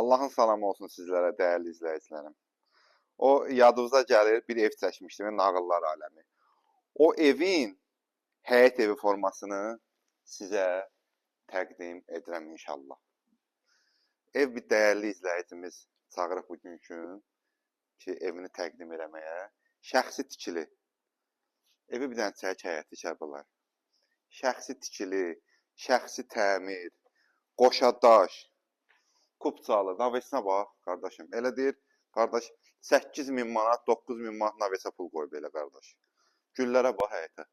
Allahın salamı olsun sizlərə, dəyərli izləyicilərim. O yadınıza gəlir, bir ev çəkmişdim, Nağıllar aləmi. O evin həyət evi formasını sizə təqdim edirəm inşallah. Ev bir dəyərli izləyicimiz çağırıb bugünkü ki, evini təqdim eləməyə. Şəxsi tikili. Evi bir dənə çək həyəti Kərbəlayı. Şəxsi tikili, şəxsi təmir, qoşadaş, Kupçalı, navesinə bax, qardaşım. Elə deyir, qardaş, 8.000 manat, 9.000 manat navesə pul qoyub elə, qardaş. Güllərə bax, həyətə.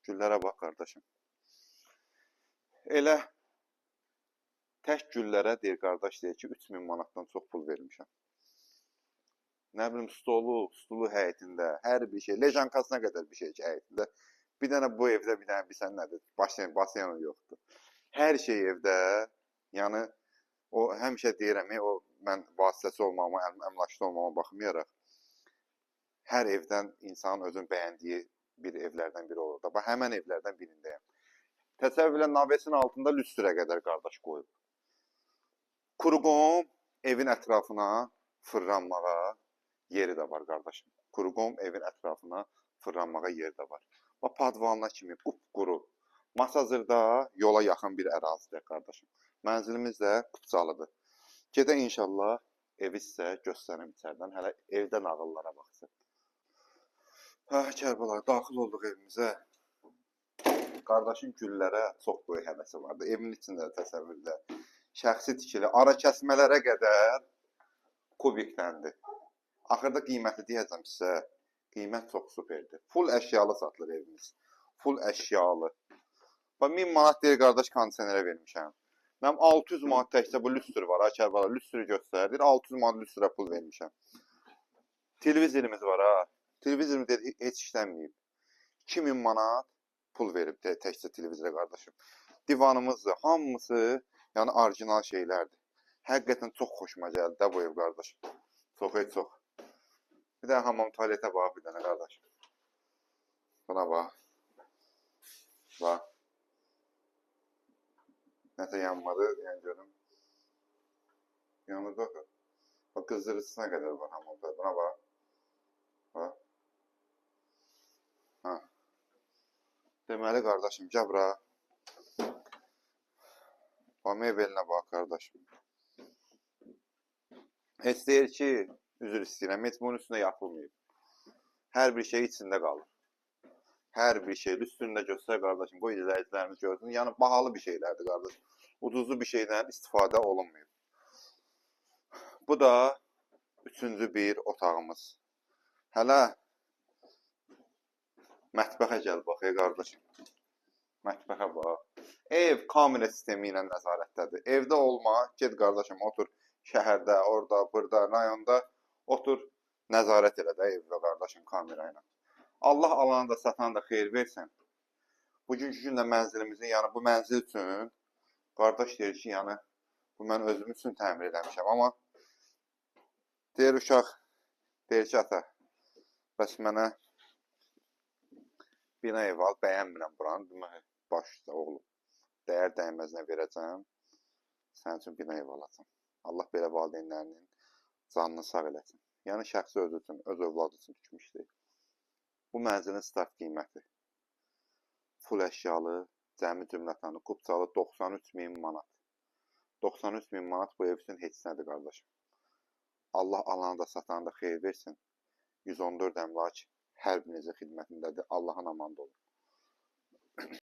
Güllərə bax, qardaşım. Elə tək güllərə deyir, qardaş, deyir ki, 3.000 manatdan çox pul vermişəm. Nə bilim, stulu həyətində, hər bir şey, lejankasına qədər bir şey ki, həyətində. Bir dənə bu evdə, bir dənə bilsən nədir, basiyonu yoxdur. Hər şey evdə, yəni, o həmişə deyirəm, mən vasitəçi olmama, əmlakçı olmama baxmayaraq, hər evdən insanın özün bəyəndiyi bir evlərdən biri olur da. Bax, həmən evlərdən birindəyəm. Təsəvvürlə navesin altında lüstrə qədər qardaş qoyub. Kuruqom evin ətrafına fırlanmağa yeri də var, qardaşım. Kuruqom evin ətrafına fırlanmağa yeri də var. Bax, padvalına kimi qupquru. Masazırda yola yaxın bir ərazidir, qardaşım. Mənzilimiz də Kupçalıdır. Gedə inşallah evi sizə göstərim içərdən. Hələ evdə nağıllara baxsın. Kərbəlayı, daxil olduq evimizə. Qardaşın güllərə çox böyük həvəsi vardı. Evin içində təsəvvürdə. Şəxsi tikili, ara kəsmələrə qədər kubikləndir. Axırda qiyməti deyəcəm sizə. Qiymət çox superdir. Full əşyalı satılır evimiz. Full əşyalı. 1000 manat deyir, qardaş, kondisionerə vermişəm. Mənim 600 manat təkcə bu lüstr var, Kərbəlayı, lüstrü göstərir. 600 manat lüstrə pul vermişəm. Televizorimiz var, ha. Televizorimiz deyir, heç işlənməyib. 2000 manat pul verib təkcə televizora, qardaşım. Divanımızdır, hamısı, yəni orijinal şeylərdir. Həqiqətən çox xoşuma gəldi də bu ev, qardaşım. Çox, çox. Bir dənə hamam tualetə bax, bir dənə, qardaşım. Buna bax. Bax. Nəsə yanmadı, yəni görüm. Yanır baxır. Bax, qızdırıcısına qədər var hamamda. Buna bax. Bax. Ha. Deməli, qardaşım, gəl bura. Bax, mebelinə bax, qardaşım. Heç deyir ki, üzr istəyirəm, heç bunun üstündə yapılmayıb. Hər bir şey içində qalır. Hər bir şey üstündə göstər, qardaşım. Qoy izləyicilərimiz görsün. Yəni, bahalı bir şeylərdir, qardaşım. Ucuzlu bir şeydən istifadə olunmuyor. Bu da üçüncü bir otağımız. Hələ mətbəxə gəl bax, qardaşım. Mətbəxə bax. Ev kamera sistemi ilə nəzarətdədir. Evdə olma, get qardaşım, otur şəhərdə, orada, burada, rayonda otur, nəzarət elə də evdə, qardaşım, kamera ilə. Allah alanı da, satanı da xeyir versin. Bugünkü gün də mənzilimizin, yəni bu mənzil üçün, qardaş deyir ki, yəni, bu mən özüm üçün təmir eləmişəm. Amma deyir uşaq, deyir ki, ata, bəs mənə bina ev al, bəyənmirəm buranı, başda oğlum, dəyər dəyməzinə verəcəm, sənin üçün bina ev alacam. Allah belə valideynlərinin canını sağ eləsin. Yəni, şəxsi özü üçün, öz övladı üçün düşmüşdür. Bu mənzilin start qiyməti. Full əşyalı, cəmi cümlətanı, Kupçalı 93.000 manat. 93.000 manat bu ev üçün heç nədir, qardaşım. Allah alanı da, satanı da xeyir versin. 114 əmlak hər birinizin xidmətindədir. Allahın amanında olun.